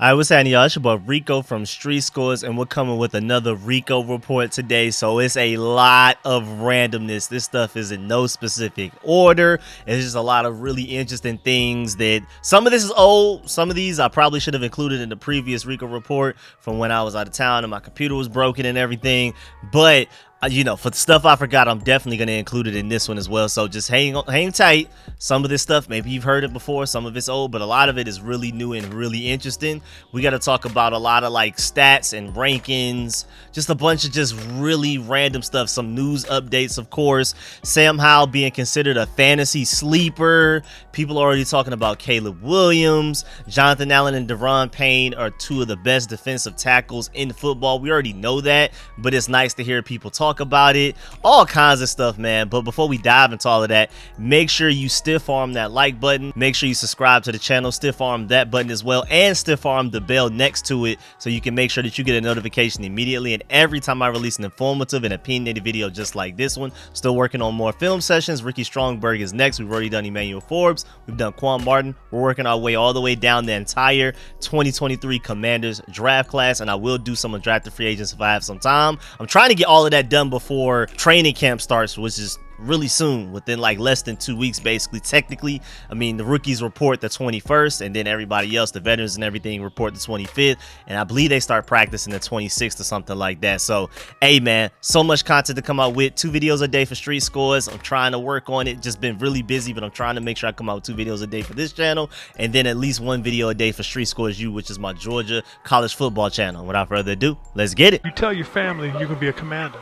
Alright, what's happening, y'all? It's your boy Rico from Street Scores, and we're coming with another Rico report today. So it's a lot of randomness. This stuff is in no specific order. It's just a lot of really interesting things that some of this is old. Some of these I probably should have included in the previous Rico report from when I was out of town and my computer was broken and everything. But you know, for the stuff I forgot, I'm definitely going to include it in this one as well. So just hang tight. Some of this stuff, maybe you've heard it before. Some of it's old, but a lot of it is really new and really interesting. We got to talk about a lot of like stats and rankings, just a bunch of just really random stuff. Some news updates, of course. Sam Howell being considered a fantasy sleeper. People are already talking about Caleb Williams. Jonathan Allen and Deron Payne are two of the best defensive tackles in football. We already know that, but it's nice to hear people talk about it. All kinds of stuff, man. But before we dive into all of that, make sure you stiff arm that like button. Make sure you subscribe to the channel, stiff arm that button as well, and stiff arm the bell next to it so you can make sure that you get a notification immediately and every time I release an informative and opinionated video just like this one. Still working on more film sessions. Ricky Strongberg is next. We've already done Emmanuel Forbes. We've done Quan Martin. We're working our way all the way down the entire 2023 Commanders draft class, and I will do some undrafted free agents if I have some time. I'm trying to get all of that done before training camp starts, which is really soon, within like less than 2 weeks basically. Technically, I mean, the rookies report the 21st, and then everybody else, the veterans and everything, report the 25th, and I believe they start practicing the 26th or something like that. So hey man, so much content to come out with. 2 videos a day for Street Scores. I'm trying to work on it, just been really busy, but I'm trying to make sure I come out with 2 videos a day for this channel, and then at least 1 video a day for Street Scores U, which is my Georgia college football channel. Without further ado, let's get it. You tell your family you can be a commander.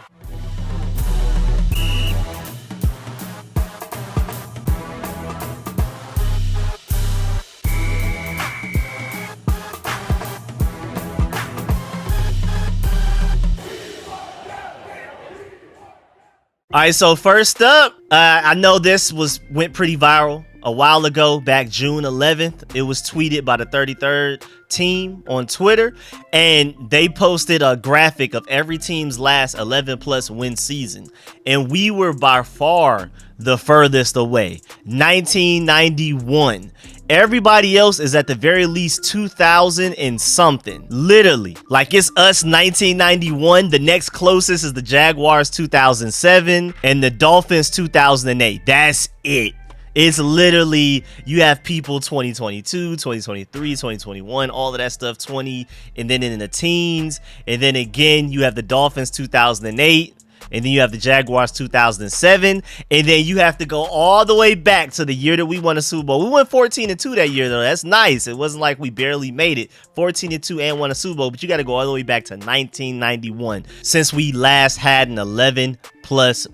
All right, so first up, I know this went pretty viral a while ago, back June 11th. It was tweeted by the 33rd team on Twitter, and they posted a graphic of every team's last 11+ win season, and we were by far the furthest away. 1991. Everybody else is at the very least 2000 and something. Literally, like it's us 1991. The next closest is the Jaguars 2007 and the Dolphins 2008. That's it. It's literally, you have people 2022, 2023, 2021, all of that stuff, 20, and then in the teens, and then again you have the Dolphins 2008, and then you have the Jaguars 2007, and then you have to go all the way back to the year that we won a Super Bowl. We went 14-2 that year, though. That's nice. It wasn't like we barely made it. 14-2 and won a Super Bowl, but you got to go all the way back to 1991 since we last had an 11+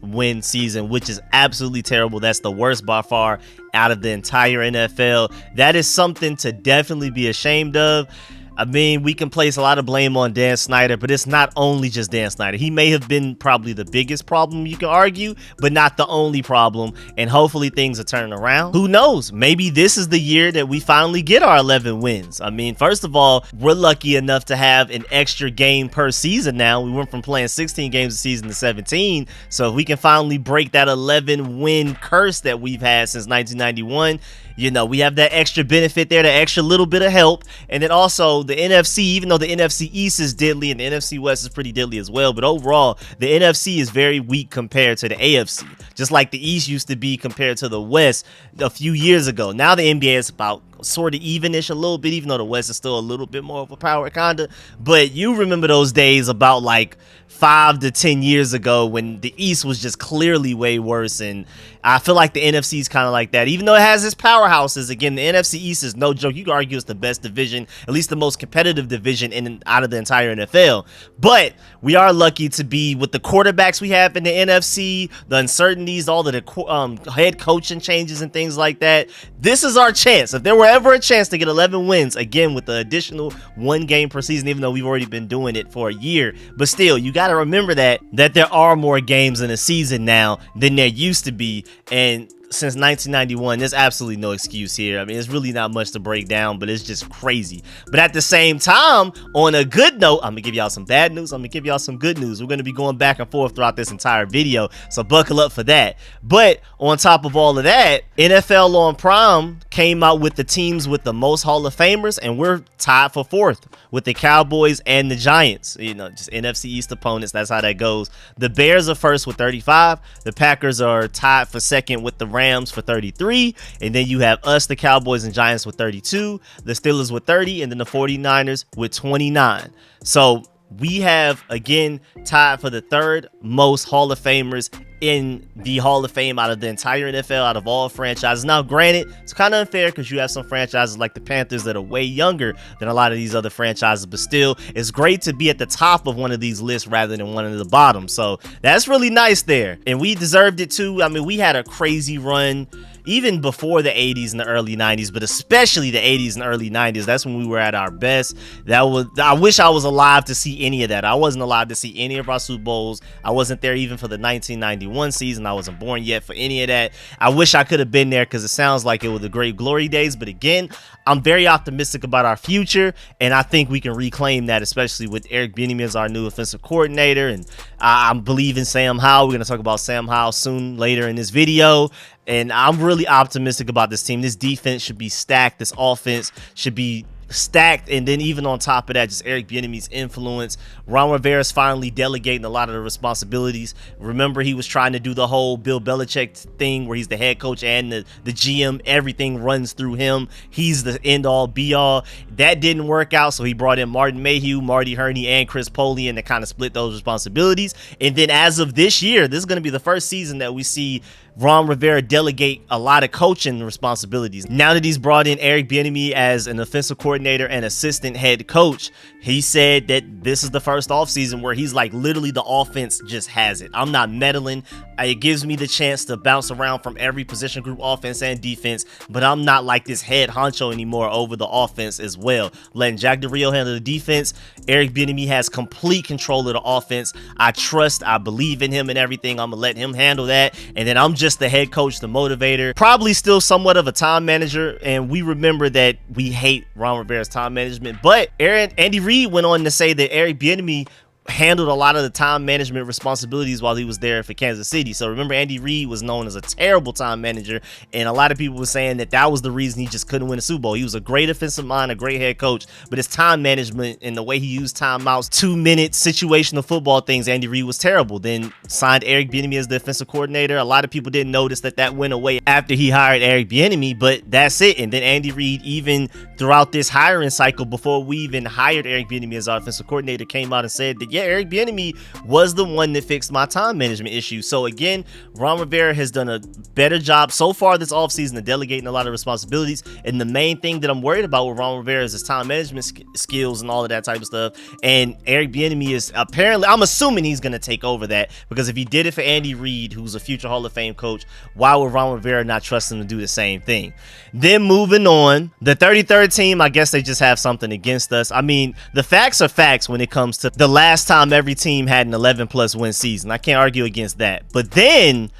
win season, which is absolutely terrible. That's the worst by far out of the entire NFL. That is something to definitely be ashamed of. I mean, we can place a lot of blame on Dan Snyder, but it's not only just Dan Snyder. He may have been probably the biggest problem, you can argue, but not the only problem. And hopefully things are turning around. Who knows? Maybe this is the year that we finally get our 11 wins. I mean, first of all, we're lucky enough to have an extra game per season now. We went from playing 16 games a season to 17. So if we can finally break that 11 win curse that we've had since 1991, you know, we have that extra benefit there, that extra little bit of help. And then also the NFC, even though the NFC East is deadly and the NFC West is pretty deadly as well, but overall the NFC is very weak compared to the AFC, just like the East used to be compared to the West a few years ago. Now the NBA is about sort of evenish a little bit, even though the West is still a little bit more of a power kinda. But you remember those days about like 5 to 10 years ago when the East was just clearly way worse, and I feel like the NFC is kind of like that, even though it has its powerhouses. Again, the NFC East is no joke. You can argue it's the best division, at least the most competitive division out of the entire NFL. But we are lucky to be with the quarterbacks we have in the NFC, the uncertainties, all of the head coaching changes and things like that. This is our chance. If there were ever a chance to get 11 wins, again with the additional 1 game per season, even though we've already been doing it for a year, but still, you got to remember that there are more games in a season now than there used to be, and since 1991. There's absolutely no excuse here. I mean, it's really not much to break down, but it's just crazy. But at the same time, on a good note, I'm gonna give y'all some bad news. I'm gonna give y'all some good news. We're gonna be going back and forth throughout this entire video, so buckle up for that. But on top of all of that, NFL on Prime came out with the teams with the most Hall of Famers, and we're tied for 4th with the Cowboys and the Giants. You know, just NFC East opponents. That's how that goes. The Bears are first with 35. The Packers are tied for 2nd with the Rams for 33. And then you have us, the Cowboys and Giants, with 32. The Steelers with 30. And then the 49ers with 29. So we have, again, tied for the 3rd most Hall of Famers in the Hall of Fame out of the entire NFL, out of all franchises. Now, granted, it's kind of unfair because you have some franchises like the Panthers that are way younger than a lot of these other franchises, but still, it's great to be at the top of one of these lists rather than one of the bottom. So that's really nice there, and we deserved it too. I mean, we had a crazy run even before the 80s and the early 90s, but especially the 80s and early 90s. That's when we were at our best. I wish I was alive to see any of that. I wasn't alive to see any of our Super Bowls. I wasn't there even for the 1991 season. I wasn't born yet for any of that. I wish I could have been there because it sounds like it was the great glory days. But again, I'm very optimistic about our future, and I think we can reclaim that, especially with Eric Bieniemy as our new offensive coordinator. And I believe in Sam Howell. We're going to talk about Sam Howell soon later in this video. And I'm really optimistic about this team. This defense should be stacked. This offense should be stacked, and then even on top of that, just Eric Bieniemy's influence. Ron Rivera's finally delegating a lot of the responsibilities. Remember, he was trying to do the whole Bill Belichick thing where he's the head coach and the GM. Everything runs through him. He's the end-all, be-all. That didn't work out, so he brought in Martin Mayhew, Marty Herney, and Chris Polian to kind of split those responsibilities. And then as of this year, this is going to be the first season that we see Ron Rivera delegate a lot of coaching responsibilities. Now that he's brought in Eric Bieniemy as an offensive coordinator and assistant head coach, he said that this is the first offseason where he's like, literally the offense just has it. I'm not meddling. It gives me the chance to bounce around from every position group, offense and defense, but I'm not like this head honcho anymore over the offense as well. Letting Jack Del Rio handle the defense. Eric Bieniemy has complete control of the offense. I believe in him and everything. I'm gonna let him handle that, and then I'm just the head coach, the motivator, probably still somewhat of a time manager. And we remember that we hate Ron Rivera's time management, but Andy Reid went on to say that Eric Bieniemy handled a lot of the time management responsibilities while he was there for Kansas City. So remember, Andy Reid was known as a terrible time manager, and a lot of people were saying that that was the reason he just couldn't win a Super Bowl. He was a great offensive mind, a great head coach, but his time management and the way he used timeouts, 2-minute situational football things, Andy Reid was terrible. Then signed Eric Bieniemy as the offensive coordinator. A lot of people didn't notice that went away after he hired Eric Bieniemy, but that's it. And then Andy Reid, even throughout this hiring cycle, before we even hired Eric Bieniemy as our offensive coordinator, came out and said that, yeah, Eric Bieniemy was the one that fixed my time management issue. So again, Ron Rivera has done a better job so far this offseason of delegating a lot of responsibilities. And the main thing that I'm worried about with Ron Rivera is his time management skills and all of that type of stuff. And Eric Bieniemy is apparently, I'm assuming he's going to take over that, because if he did it for Andy Reid, who's a future Hall of Fame coach, why would Ron Rivera not trust him to do the same thing? Then moving on, the 33rd team, I guess they just have something against us. I mean, the facts are facts when it comes to the last time every team had an 11+ win season. I can't argue against that. But then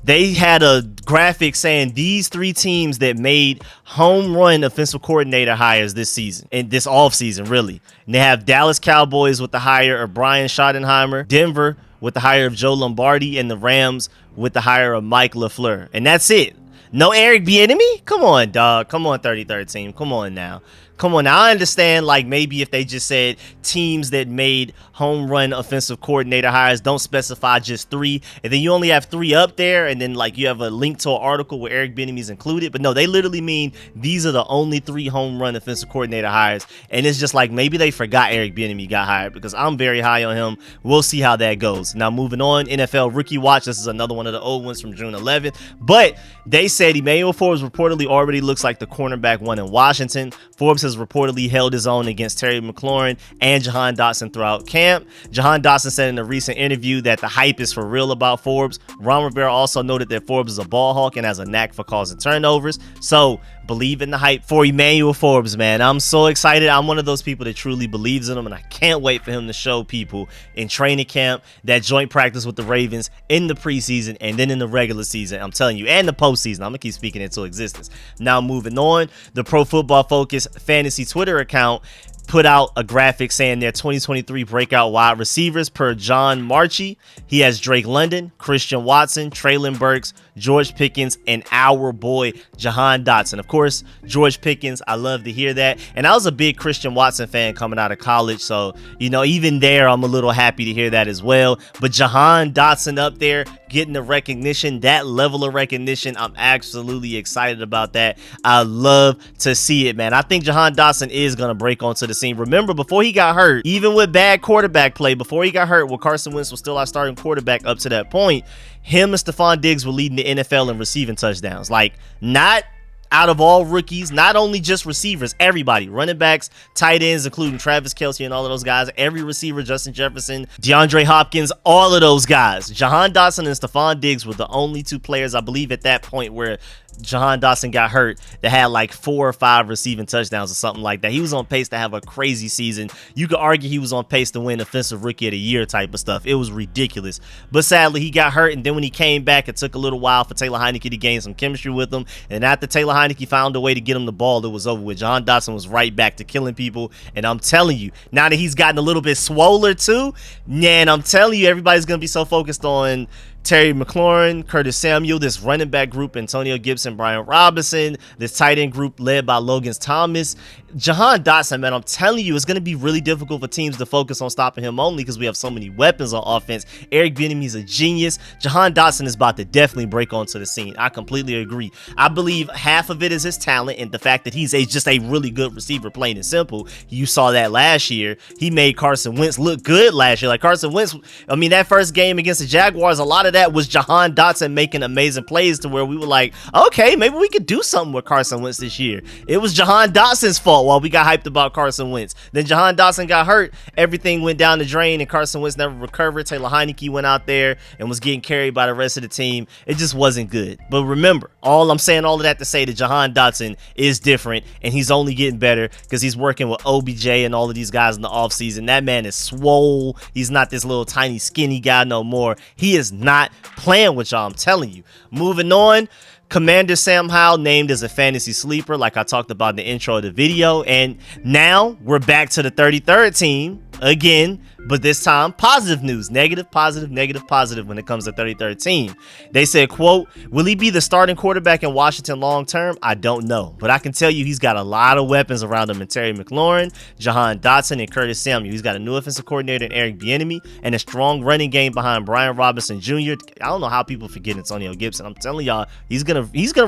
they had a graphic saying these 3 teams that made home run offensive coordinator hires this season, and this offseason, really. And they have Dallas Cowboys with the hire of Brian Schottenheimer, Denver with the hire of Joe Lombardi, and the Rams with the hire of Mike LaFleur. And that's it. No Eric Bieniemy? Come on, dog. Come on, 33rd team. Come on now. Come on now. I understand, like, maybe if they just said teams that made home run offensive coordinator hires, don't specify just 3, and then you only have 3 up there, and then like you have a link to an article where Eric Bieniemy's included. But no, they literally mean these are the only 3 home run offensive coordinator hires. And it's just like maybe they forgot Eric Bieniemy got hired, because I'm very high on him. We'll see how that goes. Now moving on, NFL Rookie Watch. This is another one of the old ones from June 11th, but they said Emmanuel Forbes reportedly already looks like the cornerback one in Washington. Forbes has reportedly held his own against Terry McLaurin and Jahan Dotson throughout camp. Jahan Dotson said in a recent interview that the hype is for real about Forbes. Ron Rivera also noted that Forbes is a ball hawk and has a knack for causing turnovers. So believe in the hype for Emmanuel Forbes, man. I'm so excited. I'm one of those people that truly believes in him, and I can't wait for him to show people in training camp, that joint practice with the Ravens, in the preseason, and then in the regular season. I'm telling you, and the postseason. I'm going to keep speaking into existence. Now, moving on, the Pro Football Focus fantasy Twitter account put out a graphic saying their 2023 breakout wide receivers per John Marchi. He has Drake London, Christian Watson, Traylon Burks, George Pickens, and our boy Jahan Dotson. Of course, George Pickens, I love to hear that. And I was a big Christian Watson fan coming out of college, so, you know, even there, I'm a little happy to hear that as well. But Jahan Dotson up there, getting the recognition, that level of recognition, I'm absolutely excited about that. I love to see it, man. I think Jahan Dotson is going to break onto the scene. Remember, before he got hurt, even with bad quarterback play, before he got hurt, where Carson Wentz was still our starting quarterback up to that point, him and Stephon Diggs were leading the NFL in receiving touchdowns. Like, not out of all rookies, not only just receivers, everybody, running backs, tight ends, including Travis Kelce and all of those guys, every receiver, Justin Jefferson, DeAndre Hopkins, all of those guys. Jahan Dotson and Stephon Diggs were the only two players, I believe, at that point where Jahan Dotson got hurt that had like 4 or 5 receiving touchdowns or something like that. He was on pace to have a crazy season. You could argue he was on pace to win Offensive Rookie of the Year type of stuff. It was ridiculous. But sadly, he got hurt, and then when he came back, it took a little while for Taylor Heinicke to gain some chemistry with him. And after Taylor Heinicke found a way to get him the ball, it was over with. Jahan Dotson was right back to killing people. And I'm telling you, now that he's gotten a little bit swoller too, man, I'm telling you, everybody's going to be so focused on Terry McLaurin, Curtis Samuel, this running back group, Antonio Gibson, Brian Robinson, this tight end group led by Logan Thomas. Jahan Dotson, man, I'm telling you, it's going to be really difficult for teams to focus on stopping him only because we have so many weapons on offense. Eric Bieniemy's a genius. Jahan Dotson is about to definitely break onto the scene. I completely agree. I believe half of it is his talent and the fact that he's just a really good receiver, plain and simple. You saw that last year. He made Carson Wentz look good last year. Like Carson Wentz, I mean, that first game against the Jaguars, a lot of that was Jahan Dotson making amazing plays to where we were like, okay, maybe we could do something with Carson Wentz this year. It was Jahan Dotson's fault while we got hyped about Carson Wentz. Then Jahan Dotson got hurt. Everything went down the drain and Carson Wentz never recovered. Taylor Heinicke went out there and was getting carried by the rest of the team. It just wasn't good. But remember, I'm saying all of that to say that Jahan Dotson is different and he's only getting better because he's working with OBJ and all of these guys in the offseason. That man is swole. He's not this little tiny skinny guy no more. He is not playing with y'all, I'm telling you. Moving on, Commander Sam Howell named as a fantasy sleeper, like I talked about in the intro of the video. And now we're back to the 33rd team again, but this time positive news. Negative, positive, negative, positive when it comes to 33rd team. They said, quote, will he be the starting quarterback in Washington long term? I don't know, but I can tell you he's got a lot of weapons around him in Terry McLaurin, Jahan Dotson, and Curtis Samuel. He's got a new offensive coordinator in Eric Bieniemy and a strong running game behind Brian Robinson Jr. I don't know how people forget Antonio Gibson. I'm telling y'all, he's gonna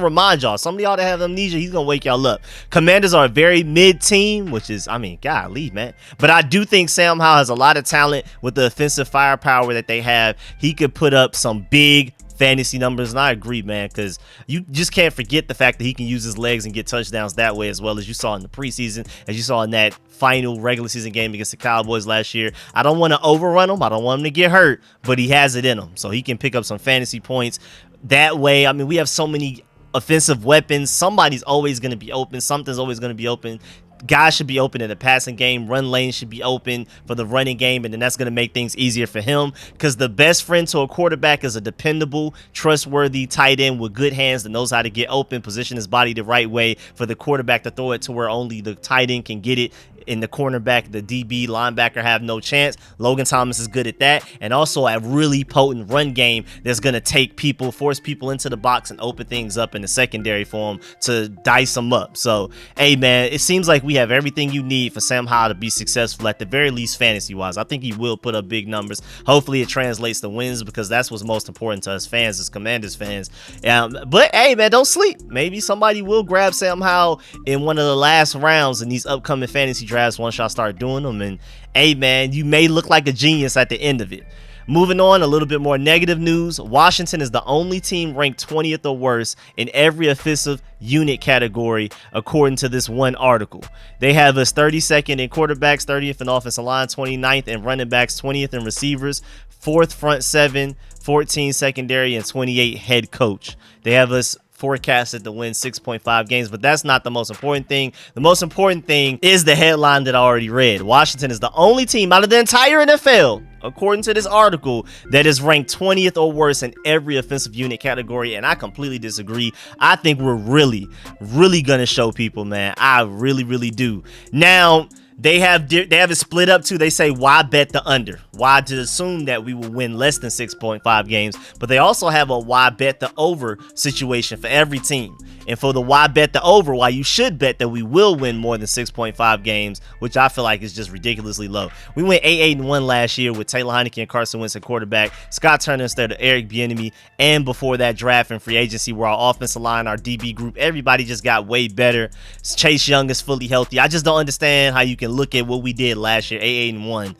remind y'all. Some of y'all that have amnesia, he's gonna wake y'all up. Commanders are a very mid team, which is, I mean, golly, man. But I do think Sam Howell has a lot of talent with the offensive firepower that they have. He could put up some big fantasy numbers, and I agree, man, because you just can't forget the fact that he can use his legs and get touchdowns that way, as well as you saw in the preseason, as you saw in that final regular season game against the Cowboys last year. I don't want to overrun him. I don't want him to get hurt, but he has it in him, so he can pick up some fantasy points that way. I mean, we have so many offensive weapons. Somebody's always going to be open. Something's always going to be open. Guys should be open in the passing game. Run lanes should be open for the running game, and then that's going to make things easier for him, because the best friend to a quarterback is a dependable, trustworthy tight end with good hands that knows how to get open, position his body the right way for the quarterback to throw it to where only the tight end can get it. In the cornerback, the DB, linebacker have no chance. Logan Thomas is good at that, and also a really potent run game that's going to force people into the box and open things up in the secondary for him to dice them up. So, hey, man, it seems like we have everything you need for Sam Howell to be successful, at the very least fantasy-wise. I think he will put up big numbers. Hopefully it translates to wins, because that's what's most important to us fans, as Commanders fans. But, hey, man, don't sleep. Maybe somebody will grab Sam Howell in one of the last rounds in these upcoming fantasy drafts once y'all start doing them, and hey, man, you may look like a genius at the end of it. Moving on, a little bit more negative news. Washington is the only team ranked 20th or worse in every offensive unit category, according to this one article. They have us 32nd in quarterbacks, 30th in offensive line, 29th in running backs, 20th in receivers, 4th front seven, 14 secondary, and 28 head coach. They have us forecasted to win 6.5 games, but that's not the most important thing. The most important thing is the headline that I already read. Washington is the only team out of the entire NFL, according to this article, that is ranked 20th or worse in every offensive unit category, and I completely disagree. I think we're really gonna show people, man. I really do. Now, they have it split up too. They say, why bet the under? Why to assume that we will win less than 6.5 games? But they also have a why bet the over situation for every team. And for the why bet the over, why you should bet that we will win more than 6.5 games, which I feel like is just ridiculously low. We went 8-1 last year with Taylor Heineke and Carson Wentz at quarterback, Scott Turner instead of Eric Bieniemy, and before that draft and free agency where our offensive line, our DB group, everybody just got way better. Chase Young is fully healthy. I just don't understand how you can look at what we did last year, 8-1,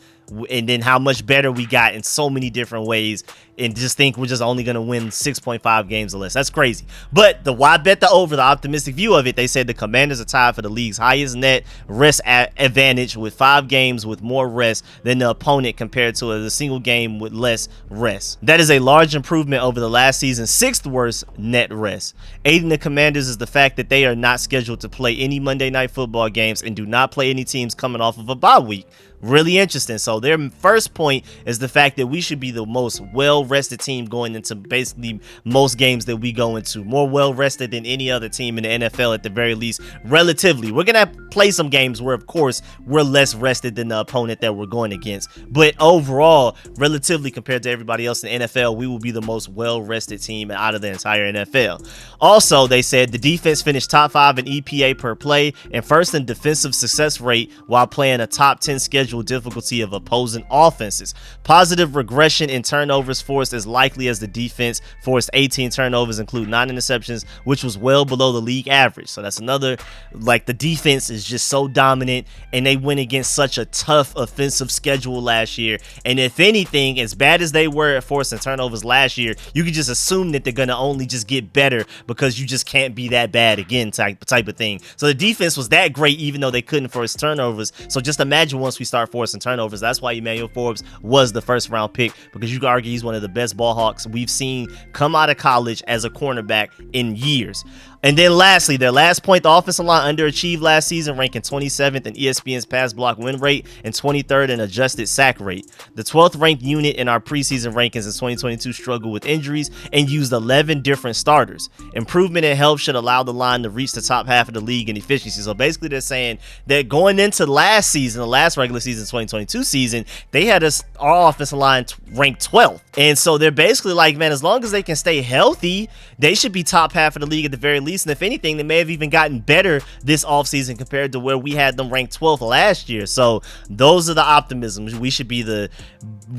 and then how much better we got in so many different ways, and just think we're just only going to win 6.5 games or less. That's crazy. But the why bet the over, the optimistic view of it, they said the Commanders are tied for the league's highest net rest advantage with 5 games with more rest than the opponent compared to a single game with less rest. That is a large improvement over the last season's 6th worst net rest. Aiding the Commanders is the fact that they are not scheduled to play any Monday Night Football games and do not play any teams coming off of a bye week. Really interesting. So their first point is the fact that we should be the most well-rested team going into basically most games that we go into. More well-rested than any other team in the NFL at the very least, relatively. We're going to play some games where, of course, we're less rested than the opponent that we're going against. But overall, relatively compared to everybody else in the NFL, we will be the most well-rested team out of the entire NFL. Also, they said the defense finished top 5 in EPA per play and first in defensive success rate while playing a top 10 schedule difficulty of opposing offenses. Positive regression in turnovers forced as likely as the defense forced 18 turnovers, include 9 interceptions, which was well below the league average. So that's another, like, the defense is just so dominant, and they went against such a tough offensive schedule last year. And if anything, as bad as they were at forcing turnovers last year, you could just assume that they're gonna only just get better because you just can't be that bad again, type of thing. So the defense was that great even though they couldn't force turnovers. So just imagine once we start forcing turnovers. That's why Emmanuel Forbes was the first round pick, because you can argue he's one of the best ball hawks we've seen come out of college as a cornerback in years. And then lastly, their last point, the offensive line underachieved last season, ranking 27th in ESPN's pass block win rate and 23rd in adjusted sack rate. The 12th ranked unit in our preseason rankings in 2022 struggled with injuries and used 11 different starters. Improvement in health should allow the line to reach the top half of the league in efficiency. So basically they're saying that going into last season, the last regular season, 2022 season, they had our offensive line ranked 12th. And so they're basically like, man, as long as they can stay healthy, they should be top half of the league at the very least. And if anything, they may have even gotten better this offseason compared to where we had them ranked 12th last year. So those are the optimisms. We should be the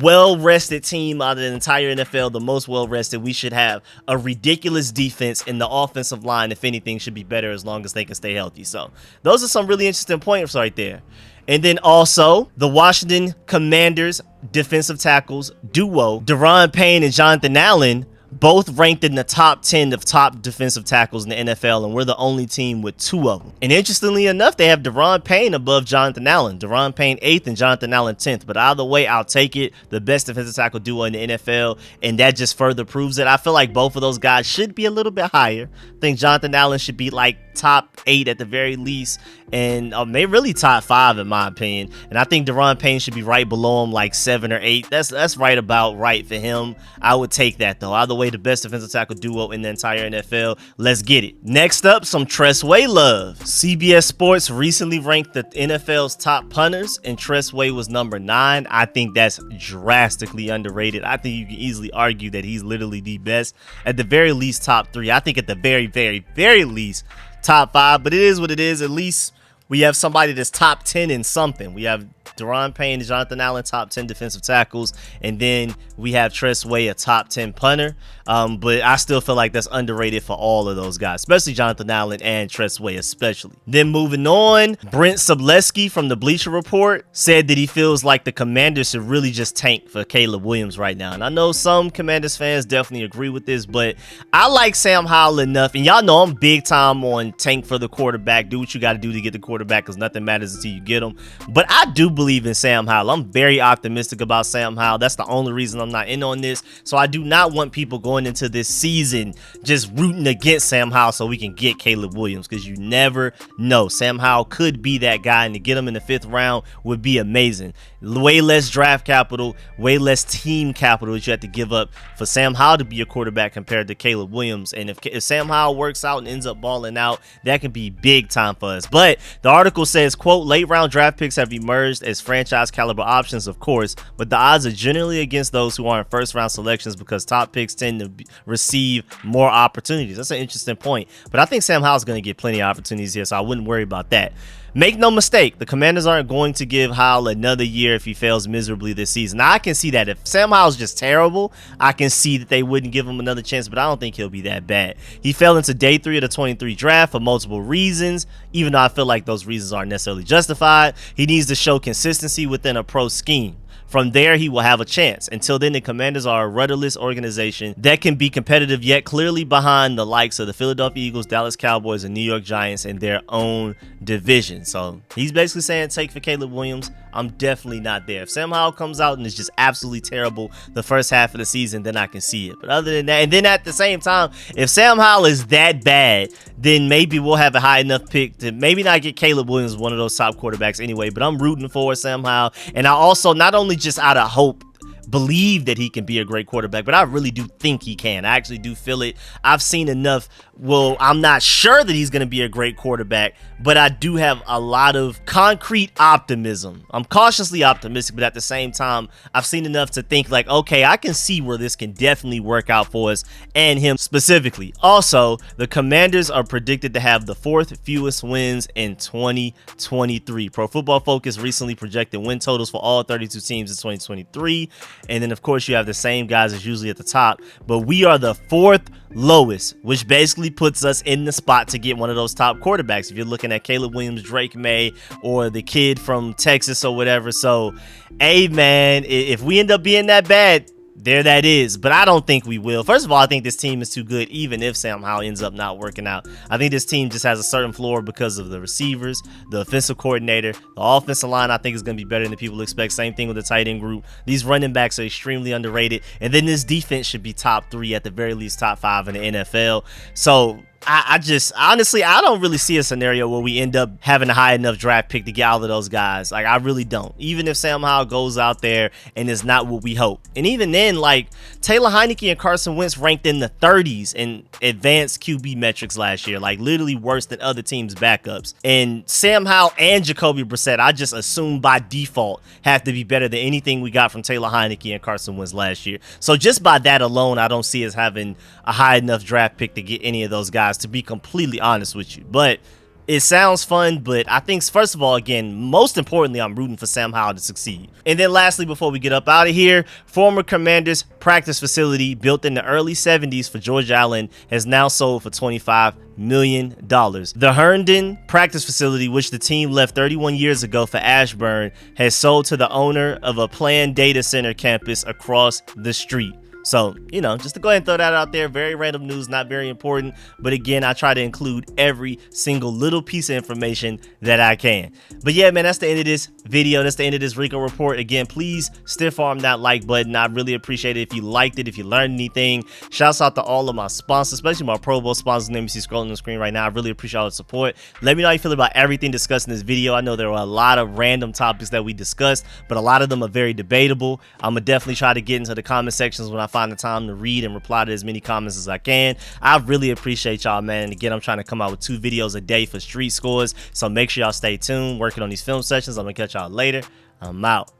well-rested team out of the entire NFL, the most well-rested. We should have a ridiculous defense, and the offensive line, if anything, should be better as long as they can stay healthy. So those are some really interesting points right there. And then also, the Washington Commanders defensive tackles duo, Daron Payne and Jonathan Allen, both ranked in the top 10 of top defensive tackles in the NFL, and we're the only team with 2 of them. And interestingly enough, they have Daron Payne above Jonathan Allen. Daron Payne 8th and Jonathan Allen 10th. But either way, I'll take it. The best defensive tackle duo in the NFL, and that just further proves it. I feel like both of those guys should be a little bit higher. I think Jonathan Allen should be like top 8 at the very least, and maybe really top 5 in my opinion. And I think Daron Payne should be right below him, like 7 or 8. That's right about right for him. I would take that though. Either way, the best defensive tackle duo in the entire NFL. Let's get it. Next up, some Tressway love. CBS Sports recently ranked the NFL's top punters, and Tressway was number 9. I think that's drastically underrated. I think you can easily argue that he's literally the best. At the very least, top 3. I think at the very least, top 5. But it is what it is. At least we have somebody that's top 10 in something. We have Daron Payne and Jonathan Allen, top 10 defensive tackles, and then we have Tressway, a top 10 punter. But I still feel like that's underrated for all of those guys, especially Jonathan Allen and Tressway especially. Then moving on, Brent Sobleski from the Bleacher Report said that he feels like the Commanders should really just tank for Caleb Williams right now. And I know some Commanders fans definitely agree with this, but I like Sam Howell enough, and y'all know I'm big time on tank for the quarterback, do what you got to do to get the quarterback quarterback because nothing matters until you get him. But I do believe in Sam Howell. I'm very optimistic about Sam Howell. That's the only reason I'm not in on this. So I do not want people going into this season just rooting against Sam Howell so we can get Caleb Williams, because you never know. Sam Howell could be that guy, and to get him in the 5th round would be amazing. Way less draft capital, way less team capital that you have to give up for Sam Howell to be your quarterback compared to Caleb Williams. And if Sam Howell works out and ends up balling out, that can be big time for us. But the article says, quote, late round draft picks have emerged as franchise caliber options, of course, but the odds are generally against those who aren't first round selections because top picks tend to receive more opportunities. That's an interesting point. But I think Sam Howell's going to get plenty of opportunities here, so I wouldn't worry about that. Make no mistake, the Commanders aren't going to give Howell another year if he fails miserably this season. Now, I can see that. If Sam Howell's just terrible, I can see that they wouldn't give him another chance, but I don't think he'll be that bad. He fell into day 3 of the 23 draft for multiple reasons, even though I feel like those reasons aren't necessarily justified. He needs to show consistency within a pro scheme. From there, he will have a chance. Until then, the Commanders are a rudderless organization that can be competitive, yet clearly behind the likes of the Philadelphia Eagles, Dallas Cowboys, and New York Giants in their own division. So he's basically saying take for Caleb Williams. I'm definitely not there. If Sam Howell comes out and is just absolutely terrible the first half of the season, then I can see it. But other than that, and then at the same time, if Sam Howell is that bad, then maybe we'll have a high enough pick to maybe not get Caleb Williams, one of those top quarterbacks anyway. But I'm rooting for Sam Howell. And I also, not only just out of hope, believe that he can be a great quarterback, but I really do think he can. I actually do feel it. I've seen enough. Well, I'm not sure that he's going to be a great quarterback, but I do have a lot of concrete optimism. I'm cautiously optimistic, but at the same time, I've seen enough to think like, okay, I can see where this can definitely work out for us and him specifically. Also, the Commanders are predicted to have the 4th fewest wins in 2023. Pro Football Focus recently projected win totals for all 32 teams in 2023. And then, of course, you have the same guys as usually at the top, but we are the 4th lowest, which basically puts us in the spot to get one of those top quarterbacks. If you're looking at Caleb Williams, Drake May, or the kid from Texas or whatever. So, hey, man, if we end up being that bad, there that is. But I don't think we will. First of all, I think this team is too good, even if Sam Howell ends up not working out. I think this team just has a certain floor because of the receivers, the offensive coordinator, the offensive line. I think is going to be better than people expect. Same thing with the tight end group. These running backs are extremely underrated. And then this defense should be top 3, at the very least top 5 in the NFL. So I just, honestly, I don't really see a scenario where we end up having a high enough draft pick to get all of those guys. Like, I really don't. Even if Sam Howell goes out there and is not what we hope. And even then, like, Taylor Heineke and Carson Wentz ranked in the 30s in advanced QB metrics last year. Like, literally worse than other teams' backups. And Sam Howell and Jacoby Brissett, I just assume by default, have to be better than anything we got from Taylor Heineke and Carson Wentz last year. So just by that alone, I don't see us having a high enough draft pick to get any of those guys, to be completely honest with you. But it sounds fun, but I think, first of all, again, most importantly, I'm rooting for Sam Howell to succeed. And then lastly, before we get up out of here, former Commanders practice facility built in the early 70s for George Allen has now sold for $25 million. The Herndon practice facility, which the team left 31 years ago for Ashburn, has sold to the owner of a planned data center campus across the street. So, you know, just to go ahead and throw that out there, very random news, not very important. But again, I try to include every single little piece of information that I can. But yeah, man, that's the end of this video. That's the end of this Rico report. Again, please stiff arm that like button. I really appreciate it if you liked it, if you learned anything. Shouts out to all of my sponsors, especially my Pro Bowl sponsors. Name you see scrolling on the screen right now. I really appreciate all the support. Let me know how you feel about everything discussed in this video. I know there were a lot of random topics that we discussed, but a lot of them are very debatable. I'm gonna definitely try to get into the comment sections when I find the time to read and reply to as many comments as I can. I really appreciate y'all, man. And again, I'm trying to come out with 2 videos a day for Street Scores, so make sure y'all stay tuned, working on these film sessions. I'm gonna catch y'all later. I'm out.